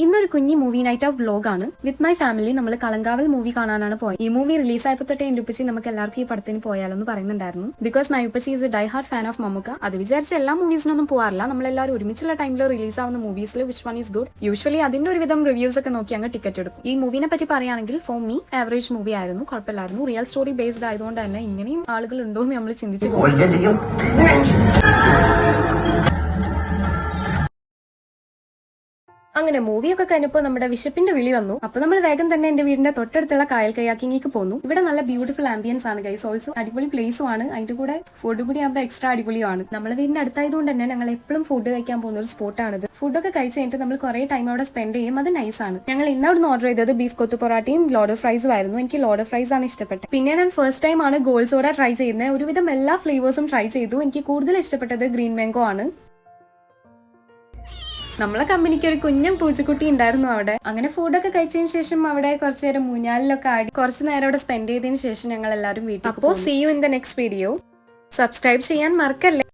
ഇന്നൊരു കുഞ്ഞി movie knight of vlog ആണ്. വിത്ത് മൈ ഫാമിലി നമ്മൾ കളങ്കാവൽ മൂവി കാണാനാണ് പോയത്. ഈ മൂവി റിലീസ് ആയപ്പോൾ തൊട്ടേ എൻ്റെ ഉപ്പച്ചി നമുക്ക് എല്ലാവർക്കും ഈ പടത്തിന് പോയാലെന്ന് പറയുന്നുണ്ടായിരുന്നു. ബിക്കോസ് മൈ ഉപ്പച്ചി is a die hard fan of Mammukka. അത് വിചാരിച്ച എല്ലാ മൂവീസിനൊന്നും പോകാറില്ല, നമ്മളെല്ലാവരും ഒരുമിച്ചുള്ള ടൈമിൽ റിലീസ് ആവുന്ന മൂവീസിൽ which one is good. Usually അതിന്റെ ഒരുവിധം റിവ്യൂസ് ഒക്കെ നോക്കി അങ്ങ് ടിക്കറ്റ് എടുക്കും. ഈ മൂവിനെ പറ്റി പറയുകയാണെങ്കിൽ ഫോർ മീ ആവറേജ് മൂവി ആയിരുന്നു, കുഴപ്പമില്ലായിരുന്നു. റിയൽ സ്റ്റോറി ബേസ്ഡ് ആയതുകൊണ്ട് തന്നെ ഇങ്ങനെയും ആളുകൾ ഉണ്ടോ എന്ന് നമ്മൾ ചിന്തിച്ചു പോകും. അങ്ങനെ മൂവിയൊക്കെ കഴിഞ്ഞപ്പോൾ നമ്മുടെ വിശപ്പിന്റെ വിളി വന്നു. അപ്പൊ നമ്മൾ വേഗം തന്നെ എന്റെ വീടിന്റെ തൊട്ടടുത്തുള്ള കായൽ കയാക്കിങ്ങിക്ക് പോന്നു. ഇവിടെ നല്ല ബ്യൂട്ടിഫുൾ ആംബിയൻസ് ആണ് ഗൈസ്, ഓൾസോ അടിപൊളി പ്ലേസും ആണ്. അതിന്റെ കൂടെ ഫുഡ് കൂടി ആകുമ്പോൾ എക്സ്ട്രാ അടിപൊളിയാണ്. നമ്മുടെ വീടിന്റെ അടുത്തായതുകൊണ്ട് തന്നെ ഞങ്ങൾ എപ്പോഴും ഫുഡ് കഴിക്കാൻ പോകുന്ന ഒരു സ്പോട്ടാണിത്. ഫുഡൊക്കെ കഴിച്ച് കഴിഞ്ഞിട്ട് നമ്മൾ കുറെ ടൈം അവിടെ സ്പെൻഡ് ചെയ്യും, അത് നൈസാണ്. ഞങ്ങൾ ഇന്ന് അവിടെ നിന്ന് ഓർഡർ ചെയ്തത് ബീഫ് കൊത്തു പൊറാട്ടയും ലോഡർ ഫ്രൈസും ആയിരുന്നു. എനിക്ക് ലോഡർ ഫ്രൈസ് ആണ് ഇഷ്ടപ്പെട്ടത്. പിന്നെ ഞാൻ ഫസ്റ്റ് ടൈം ആണ് ഗോൾ സോഡ ട്രൈ ചെയ്യുന്നത്. ഒരുവിധം എല്ലാ ഫ്ലേവേഴ്സും ട്രൈ ചെയ്തു. എനിക്ക് കൂടുതൽ ഇഷ്ടപ്പെട്ടത് ഗ്രീൻ മാംഗോ ആണ്. നമ്മളെ കമ്പനിക്ക് ഒരു കുഞ്ഞൻ പൂച്ചക്കുട്ടി ഉണ്ടായിരുന്നു അവിടെ. അങ്ങനെ ഫുഡൊക്കെ കഴിച്ചതിന് ശേഷം അവിടെ കുറച്ചു നേരം മൂഞ്ഞാലിലൊക്കെ ആടി കുറച്ചു നേരം അവിടെ സ്പെൻഡ് ചെയ്തതിന് ശേഷം ഞങ്ങൾ എല്ലാവരും വീട്ടിൽ. അപ്പോൾ see you in the next video. Subscribe ചെയ്യാൻ മറക്കല്ലേ.